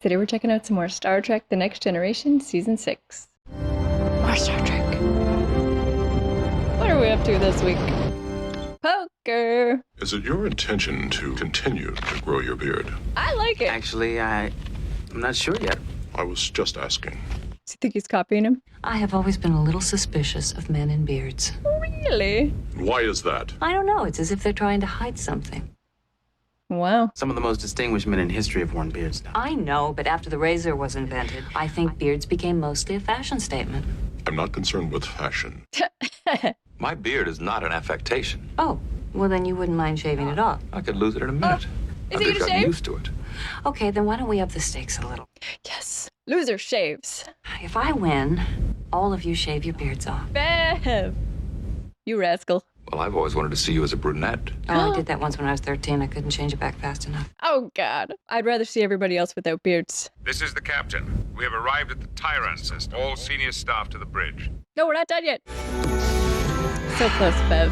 Today we're checking out some more Star Trek The Next Generation Season 6. More Star Trek. What are we up to this week? Poker! Is it your intention to continue to grow your beard? I like it! Actually, I'm not sure yet. I was just asking. Do you think he's copying him? I have always been a little suspicious of men in beards. Really? Why is that? I don't know. It's as if they're trying to hide something. Wow. Some of the most distinguished men in history have worn beards now. I know, but after the razor was invented, I think beards became mostly a fashion statement. I'm not concerned with fashion. My beard is not an affectation. Oh, well then you wouldn't mind shaving it off. I could lose it in a minute. Is I've he just gonna gotten shave? used to it. Okay, then why don't we up the stakes a little? Yes. Loser shaves. If I win, all of you shave your beards off. Bev! You rascal. Well, I've always wanted to see you as a brunette. Oh, I did that once when I was 13. I couldn't change it back fast enough. Oh, God. I'd rather see everybody else without beards. This is the captain. We have arrived at the Tyrant system. All senior staff to the bridge. No, we're not done yet. So close, Bev.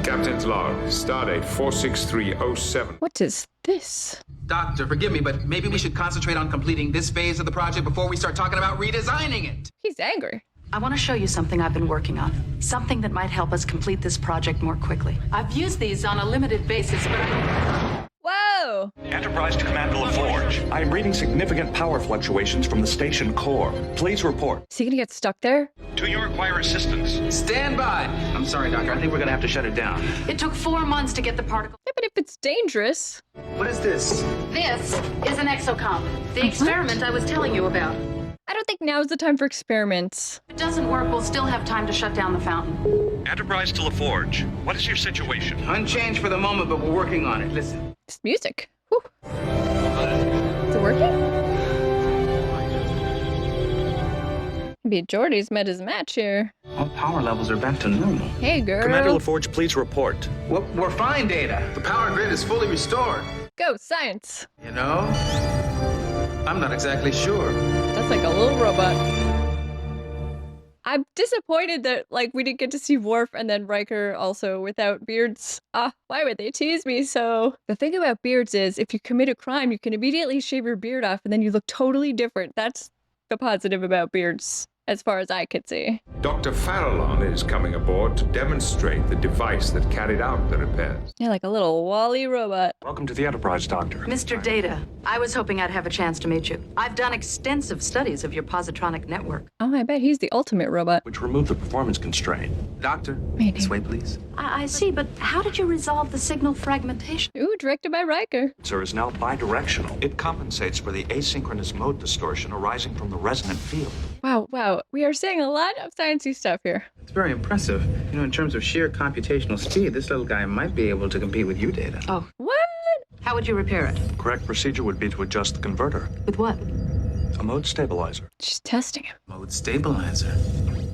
Captain's log. Stardate 46307. What is this? Doctor, forgive me, but maybe we should concentrate on completing this phase of the project before we start talking about redesigning it. He's angry. I want to show you something I've been working on. Something that might help us complete this project more quickly. I've used these on a limited basis, but Whoa! Enterprise to Commander LaForge. I am reading significant power fluctuations from the station core. Please report. Is he gonna get stuck there? Do you require assistance? Stand by. I'm sorry, Doctor. I think we're gonna have to shut it down. it took 4 months to get the particle. Yeah, but if it's dangerous. What is this? This is an exocomp. The experiment I was telling you about. I don't think now's the time for experiments. If it doesn't work, we'll still have time to shut down the fountain. Enterprise to LaForge. What is your situation? Unchanged for the moment, but we're working on it. Listen. It's music. Whew. Is it working? Maybe Jordy's met his match here. All power levels are back to normal. Hey, girl. Commander LaForge, please report. We're fine, Data. The power grid is fully restored. Go, science. You know, I'm not exactly sure. That's like a little robot. I'm disappointed that, like, we didn't get to see Worf and then Riker also without beards. Why would they tease me so? The thing about beards is, if you commit a crime, you can immediately shave your beard off and then you look totally different. That's the positive about beards, as far as I could see. Dr. Farallon is coming aboard to demonstrate the device that carried out the repairs. Yeah, like a little Wall-E robot. Welcome to the Enterprise, Doctor. Mr. Data, I was hoping I'd have a chance to meet you. I've done extensive studies of your positronic network. Oh, I bet he's the ultimate robot. Which removed the performance constraint. Doctor, Maybe. this way, please. I see, but how did you resolve the signal fragmentation? Ooh, directed by Riker. Sir is now bidirectional. It compensates for the asynchronous mode distortion arising from the resonant field. Wow. We are saying a lot of sciencey stuff here. It's very impressive. You know, in terms of sheer computational speed, this little guy might be able to compete with you, Data. Oh, What? how would you repair it? Correct procedure would be to adjust the converter. With what? A mode stabilizer. She's testing him. Mode stabilizer.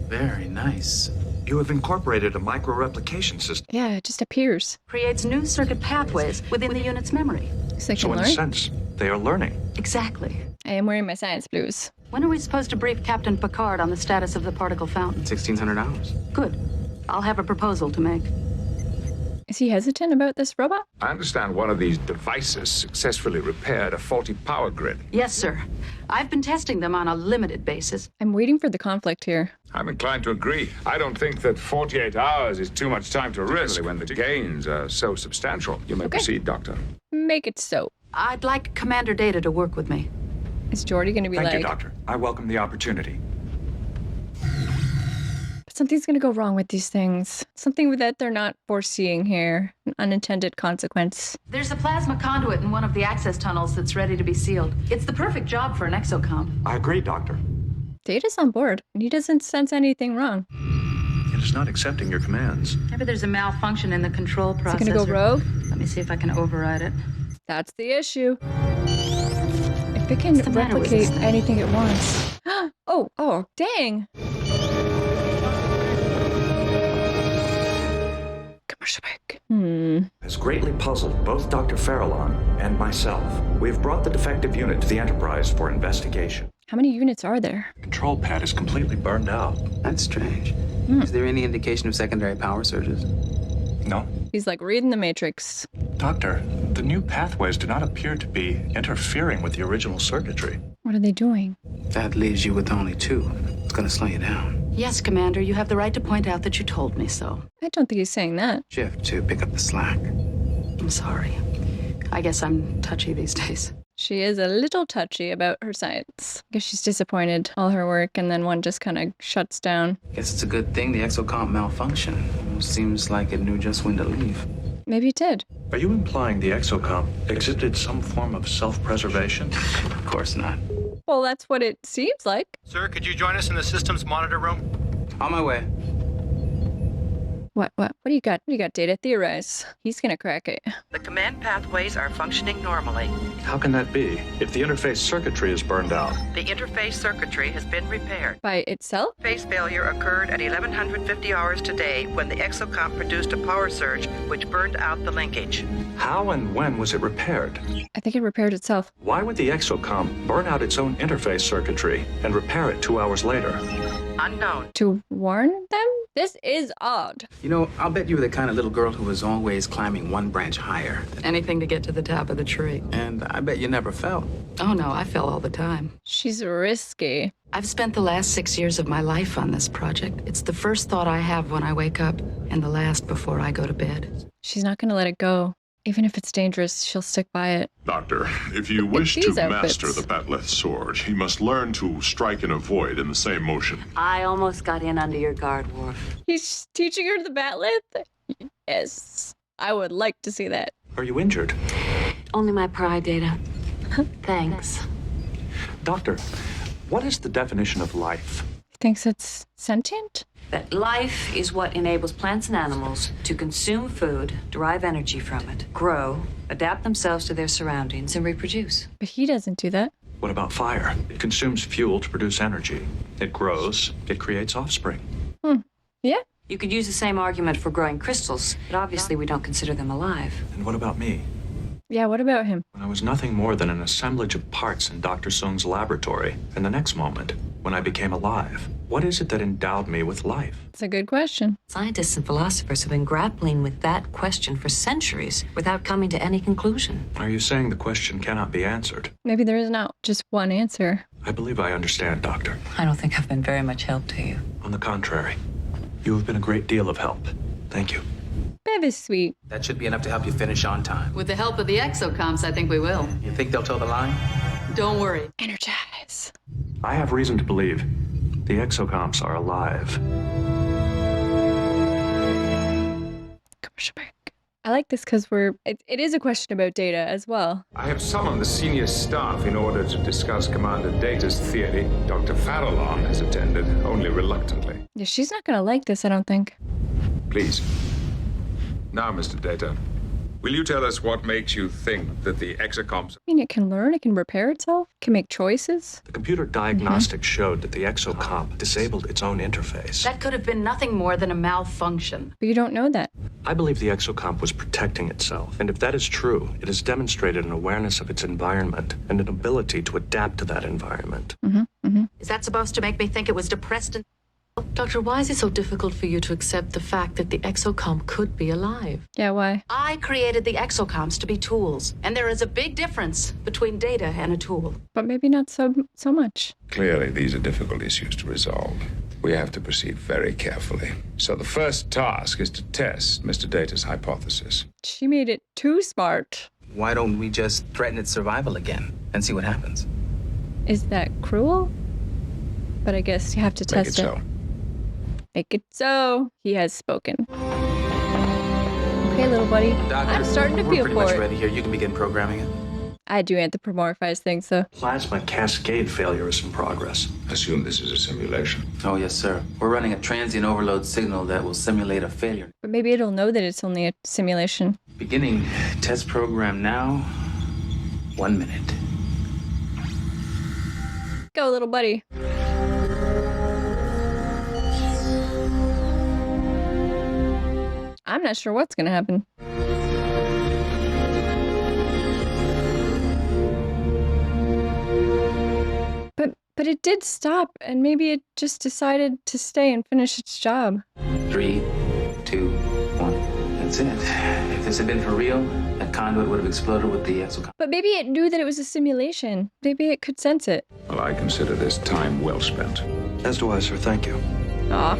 Very nice. You have incorporated a micro-replication system. Yeah, it just appears. Creates new circuit pathways within the unit's memory. So they So can in a learn. sense, they are learning. Exactly. I am wearing my science blues. When are we supposed to brief Captain Picard on the status of the particle fountain? $1,600. Good. I'll have a proposal to make. Is he hesitant about this robot? I understand one of these devices successfully repaired a faulty power grid. Yes, sir. I've been testing them on a limited basis. I'm waiting for the conflict here. I'm inclined to agree. I don't think that 48 hours is too much time to risk when the gains are so substantial. You may Okay. proceed, Doctor. Make it so. I'd like Commander Data to work with me. Is Geordi gonna be Thank like, you, Doctor. I welcome the opportunity. but something's gonna go wrong with these things. Something that they're not foreseeing here. An unintended consequence. There's a plasma conduit in one of the access tunnels that's ready to be sealed. It's the perfect job for an exocomp. I agree, Doctor. Data's on board, and he doesn't sense anything wrong. It is not accepting your commands. Maybe there's a malfunction in the control processor. Is he gonna go rogue? Let me see if I can override it. That's the issue. If it can What's the matter with replicate this thing? anything it wants. Oh, dang. Commercial break. Has greatly puzzled both Dr. Farallon and myself. We have brought the defective unit to the Enterprise for investigation. How many units are there? Control pad is completely burned out. That's strange. Is there any indication of secondary power surges? No? He's like reading the Matrix. Doctor, the new pathways do not appear to be interfering with the original circuitry. What are they doing? That leaves you with only 2. It's gonna slow you down. Yes, Commander, you have the right to point out that you told me so. I don't think he's saying that. Shift to pick up the slack. I'm sorry. I guess I'm touchy these days. She is a little touchy about her science. I guess she's disappointed all her work, and then one just kind of shuts down. Guess it's a good thing the exocomp malfunctioned. Almost seems like it knew just when to leave. Maybe it did. Are you implying the exocomp exhibited some form of self-preservation? Of course not. Well, that's what it seems like. Sir, could you join us in the systems monitor room? On my way. What do you got? What do you got, Data? Theorize. He's gonna crack it. The command pathways are functioning normally. How can that be if the interface circuitry is burned out? The interface circuitry has been repaired. By itself? Phase failure occurred at 1150 hours today when the exocomp produced a power surge which burned out the linkage. How and when was it repaired? I think it repaired itself. Why would the exocomp burn out its own interface circuitry and repair it 2 hours later? Unknown. To warn them? This is odd. You know, I'll bet you were the kind of little girl who was always climbing one branch higher. Anything to get to the top of the tree. And I bet you never fell. Oh no, I fell all the time. She's risky. I've spent the last 6 years of my life on this project. It's the first thought I have when I wake up, and the last before I go to bed. She's not gonna let it go. Even if it's dangerous, she'll stick by it. Doctor, if you wish to these outfits. master the Batleth sword, you must learn to strike and avoid in the same motion. I almost got in under your guard, Worf. He's teaching her the batleth? Yes. I would like to see that. Are you injured? Only my pride, Data. Thanks. Doctor, what is the definition of life? He thinks it's sentient? That life is what enables plants and animals to consume food, derive energy from it, grow, adapt themselves to their surroundings, and reproduce. But he doesn't do that. What about fire? It consumes fuel to produce energy. It grows. It creates offspring. Yeah. You could use the same argument for growing crystals, but obviously we don't consider them alive. And what about me? Yeah, what about him? When I was nothing more than an assemblage of parts in Dr. Sung's laboratory, and the next moment, when I became alive, what is it that endowed me with life? It's a good question. Scientists and philosophers have been grappling with that question for centuries without coming to any conclusion. Are you saying the question cannot be answered? Maybe there is not just one answer. I believe I understand, Doctor. I don't think I've been very much help to you. On the contrary, you have been a great deal of help. Thank you. That is sweet. That should be enough to help you finish on time. With the help of the exocomps, I think we will. You think they'll toe the line? Don't worry. Energize. I have reason to believe the exocomps are alive. Commercial break. I like this because it is a question about Data as well. I have summoned the senior staff in order to discuss Commander Data's theory. Dr. Farallon has attended, only reluctantly. Yeah, she's not gonna like this, I don't think. Please. Now, Mr. Data, will you tell us what makes you think that the exocomps... I mean, it can learn, it can repair itself, it can make choices. The computer diagnostics showed that the exocomp disabled its own interface. That could have been nothing more than a malfunction. But you don't know that. I believe the exocomp was protecting itself, and if that is true, it has demonstrated an awareness of its environment and an ability to adapt to that environment. Is that supposed to make me think it was depressed and... Doctor, why is it so difficult for you to accept the fact that the exocomp could be alive? Yeah, why? I created the exocomps to be tools, and there is a big difference between data and a tool. But maybe not so much. Clearly, these are difficult issues to resolve. We have to proceed very carefully. So the first task is to test Mr. Data's hypothesis. She made it too smart. Why don't we just threaten its survival again and see what happens? Is that cruel? But I guess you have to Make test it so. Make it so. He has spoken. Okay, little buddy. Doctor, I'm starting to we're feel pretty for much it. ready here. You can begin programming it. I do anthropomorphize things, so. Plasma cascade failure is in progress. Assume this is a simulation. Oh, yes, sir. We're running a transient overload signal that will simulate a failure. But maybe it'll know that it's only a simulation. Beginning test program now. 1 minute. Go, little buddy. I'm not sure what's gonna happen. But it did stop, and maybe it just decided to stay and finish its job. 3, 2, 1, and That's it. If this had been for real, that conduit would have exploded with the exocomp. But maybe it knew that it was a simulation. Maybe it could sense it. Well, I consider this time well spent. As do I, sir. Thank you. Aw.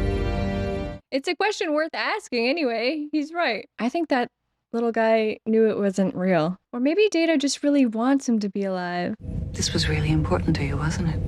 It's a question worth asking anyway. He's right. I think that little guy knew it wasn't real. Or maybe Data just really wants him to be alive. This was really important to you, wasn't it?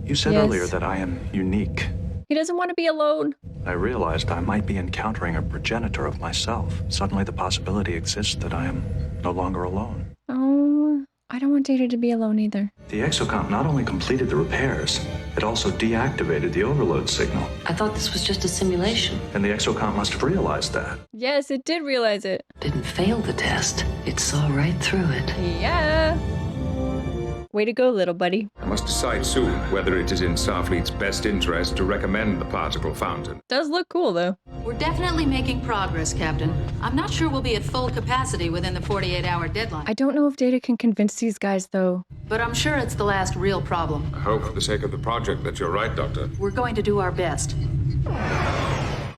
You said Yes. earlier that I am unique. He doesn't want to be alone. I realized I might be encountering a progenitor of myself. Suddenly the possibility exists that I am no longer alone. Oh, I don't want Data to be alone either. The exocomp not only completed the repairs, it also deactivated the overload signal. I thought this was just a simulation. And the exocomp must have realized that. Yes, it did realize it. Didn't fail the test. It saw right through it. Yeah. Way to go, little buddy. I must decide soon whether it is in Starfleet's best interest to recommend the particle fountain. Does look cool, though. We're definitely making progress, Captain. I'm not sure we'll be at full capacity within the 48-hour deadline. I don't know if Data can convince these guys, though. But I'm sure it's the last real problem. I hope for the sake of the project that you're right, Doctor. We're going to do our best.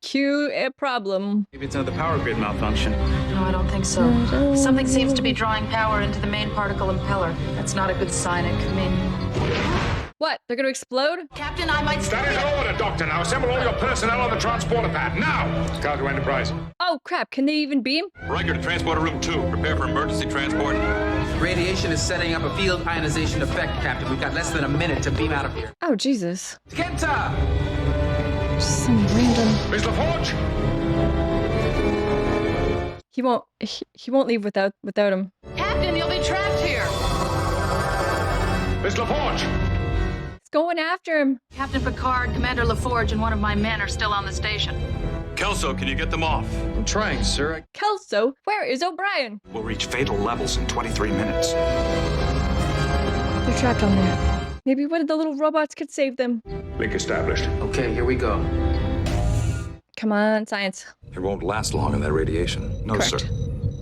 Cue a problem. Maybe it's another power grid malfunction. No, I don't think so. Something seems to be drawing power into the main particle impeller. That's not a good sign. It could mean... What? They're gonna explode? Captain, I might... That is an order, Doctor. Now assemble all your personnel on the transporter pad. Now! Cargo Enterprise. Oh, crap. Can they even beam? Riker to transporter room 2. Prepare for emergency transport. Radiation is setting up a field ionization effect, Captain. We've got less than a minute to beam out of here. Oh, Jesus. Kenta! Just some random... Miss LaForge! He won't leave without him. Captain, you'll be trapped here! Miss LaForge! It's going after him. Captain Picard, Commander LaForge, and one of my men are still on the station. Kelso, can you get them off? I'm trying, sir. Kelso, where is O'Brien? We'll reach fatal levels in 23 minutes. They're trapped on there. Maybe one of the little robots could save them. Link established. Okay, here we go. Come on, science. It won't last long in that radiation. No, Correct. sir.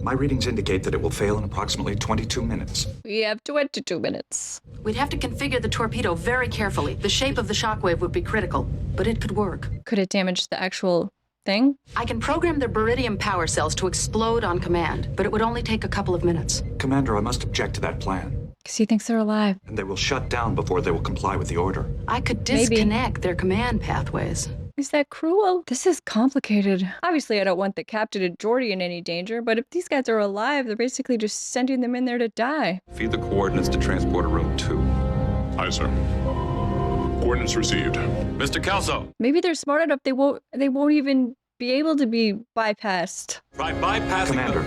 My readings indicate that it will fail in approximately 22 minutes. We have 22 minutes. We'd have to configure the torpedo very carefully. The shape of the shockwave would be critical, but it could work. Could it damage the actual thing? I can program the baridium power cells to explode on command, but it would only take a couple of minutes. Commander, I must object to that plan. Because he thinks they're alive. And they will shut down before they will comply with the order. I could Maybe. disconnect their command pathways. Is that cruel? This is complicated. Obviously, I don't want the captain and Geordi in any danger, but if these guys are alive, they're basically just sending them in there to die. Feed the coordinates to transporter room 2. Aye, sir. Coordinates received. Mr. Kelso, Maybe they're smart enough they won't even be able to be bypassed. try bypassing Commander,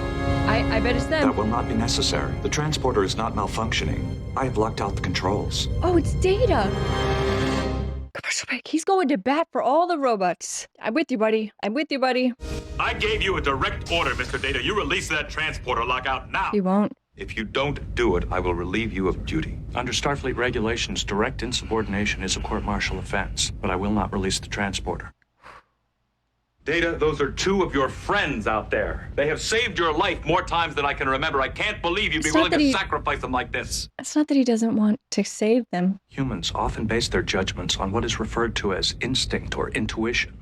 I bet it's them. that will not be necessary. The transporter is not malfunctioning. I have locked out the controls. Oh, it's Data. He's going to bat for all the robots. I'm with you, buddy. I'm with you, buddy. I gave you a direct order, Mr. Data. You release that transporter lockout now. He won't. If you don't do it, I will relieve you of duty. Under Starfleet regulations, direct insubordination is a court-martial offense, but I will not release the transporter. Data, those are 2 of your friends out there. They have saved your life more times than I can remember. I can't believe you'd be It's not willing that to he- sacrifice them like this. It's not that he doesn't want to save them. Humans often base their judgments on what is referred to as instinct or intuition.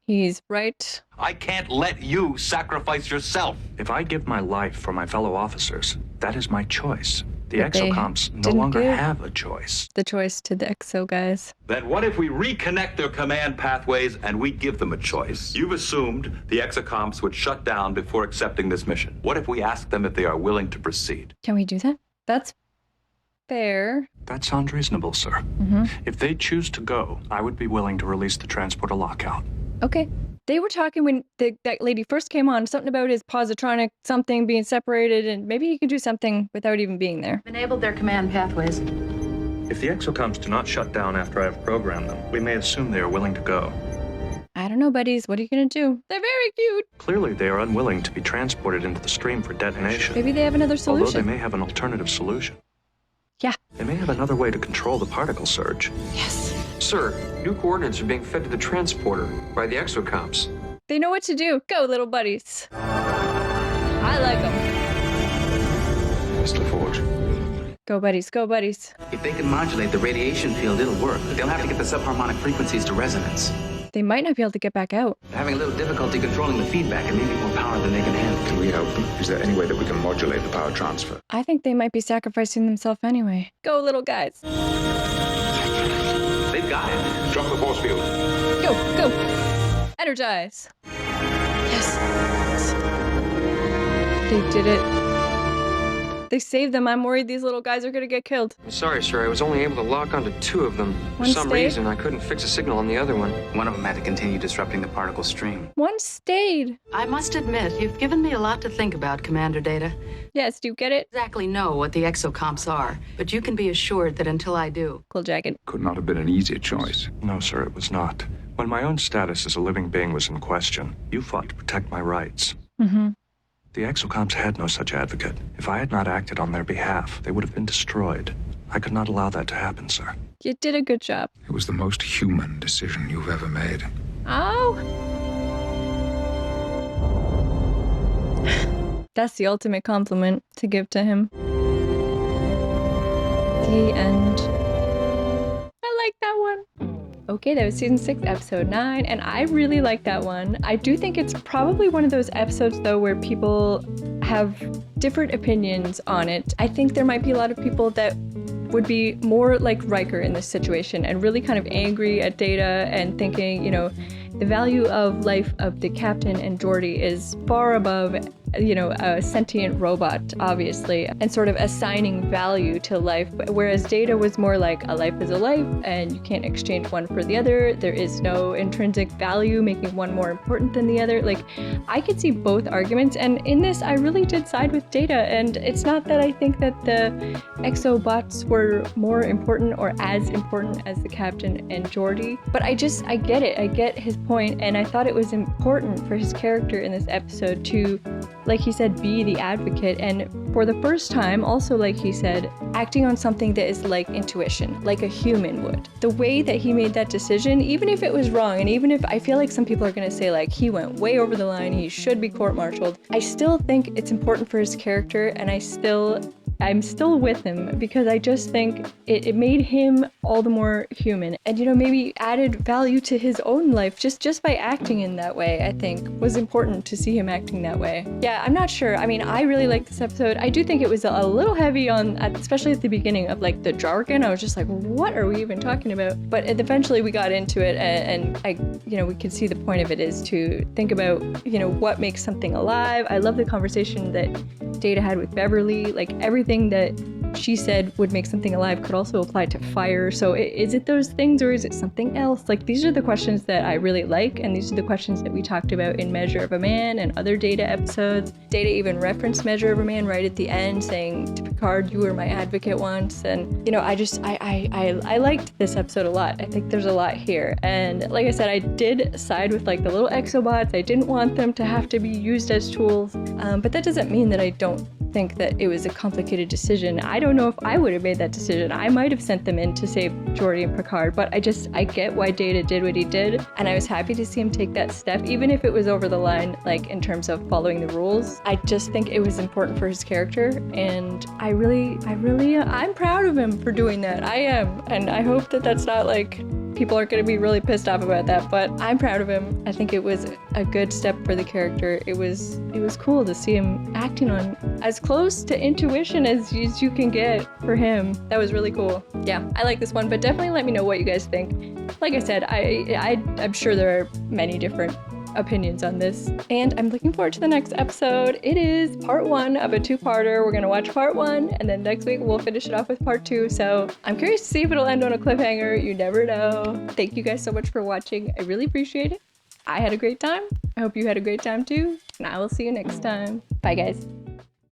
He's right. I can't let you sacrifice yourself. If I give my life for my fellow officers, that is my choice. The But they exocomps no didn't longer give have a choice. the choice to the EXO guys. Then what if we reconnect their command pathways and we give them a choice? You've assumed the exocomps would shut down before accepting this mission. What if we ask them if they are willing to proceed? Can we do that? That's fair. That sounds reasonable, sir. If they choose to go, I would be willing to release the transporter lockout. Okay. They were talking when that lady first came on, something about his positronic something being separated, and maybe he can do something without even being there. Enabled their command pathways. If the exocomps do not shut down after I have programmed them, we may assume they are willing to go. I don't know, buddies. What are you going to do? They're very cute. Clearly, they are unwilling to be transported into the stream for detonation. Maybe they have another Although solution. they may have an alternative solution. Yeah. They may have another way to control the particle surge. Yes. Sir, new coordinates are being fed to the transporter by the exocomps. They know what to do. Go, little buddies. I like them. Miss LaForge. Go, buddies. Go, buddies. If they can modulate the radiation field, it'll work. But they'll have to get the subharmonic frequencies to resonance. They might not be able to get back out. They're having a little difficulty controlling the feedback and maybe more power than they can handle. Can we help them? Is there any way that we can modulate the power transfer? I think they might be sacrificing themselves anyway. Go, little guys. They've got it. Drop the force field. Go, go. Energize. Yes. They did it. They saved them. I'm worried these little guys are gonna get killed. I'm sorry, sir. I was only able to lock onto 2 of them. For One some stayed? reason, I couldn't fix a signal on the other one. One of them had to continue disrupting the particle stream. One stayed. I must admit, you've given me a lot to think about, Commander Data. Yes, do you get it? Exactly know what the exocomps are, but you can be assured that until I do. Cool jacket. Could not have been an easier choice. No, sir, it was not. When my own status as a living being was in question, you fought to protect my rights. Mm-hmm. The exocomps had no such advocate. If I had not acted on their behalf, they would have been destroyed. I could not allow that to happen, sir. You did a good job. It was the most human decision you've ever made. Oh. That's the ultimate compliment to give to him. The end. I like that one. Okay, that was season 6, episode 9, and I really like that one. I do think it's probably one of those episodes, though, where people have different opinions on it. I think there might be a lot of people that would be more like Riker in this situation and really kind of angry at Data and thinking, you know, the value of life of the captain and Geordi is far above, you know, a sentient robot, obviously, and sort of assigning value to life. Whereas Data was more like a life is a life and you can't exchange one for the other. There is no intrinsic value making one more important than the other. Like, I could see both arguments, and in this, I really did side with Data. And it's not that I think that the exobots were more important or as important as the captain and Geordi, but I get it. I get his point, and I thought it was important for his character in this episode to, like he said, be the advocate, and for the first time, also like he said, acting on something that is like intuition, like a human would. The way that he made that decision, even if it was wrong, and even if I feel like some people are gonna say like he went way over the line, he should be court-martialed, I still think it's important for his character, and I'm still with him because I just think it made him all the more human, and, you know, maybe added value to his own life just by acting in that way. I think was important to see him acting that way. Yeah, I'm not sure. I mean, I really liked this episode. I do think it was a little heavy on, especially at the beginning, of like the jargon. I was just like, what are we even talking about? But eventually we got into it, and I, you know, we could see the point of it is to think about, you know, what makes something alive. I love the conversation that Data had with Beverly. Like, everything that she said would make something alive could also apply to fire. So is it those things, or is it something else? Like, these are the questions that I really like, and these are the questions that we talked about in Measure of a Man and other Data episodes. Data even referenced Measure of a Man right at the end, saying to Picard, you were my advocate once. And, you know, I liked this episode a lot. I think there's a lot here. And like I said, I did side with like the little exobots. I didn't want them to have to be used as tools, but that doesn't mean that I don't think that it was a complicated decision. I don't know if I would have made that decision. I might have sent them in to save Geordi and Picard, but I get why Data did what he did, and I was happy to see him take that step, even if it was over the line, like in terms of following the rules. I just think it was important for his character, and I'm proud of him for doing that. I am, and I hope that that's not like people are going to be really pissed off about that, but I'm proud of him. I think it was a good step for the character. It was cool to see him acting on as close to intuition as you can get for him. That was really cool. Yeah, I like this one, but definitely let me know what you guys think. Like I said, I'm sure there are many different opinions on this, and I'm looking forward to the next episode. It is part 1 of a 2-parter. We're gonna watch part 1, and then next week we'll finish it off with part 2. So I'm curious to see if it'll end on a cliffhanger. You never know. Thank you guys so much for watching. I really appreciate it. I had a great time. I hope you had a great time too, and I will see you next time. Bye, guys.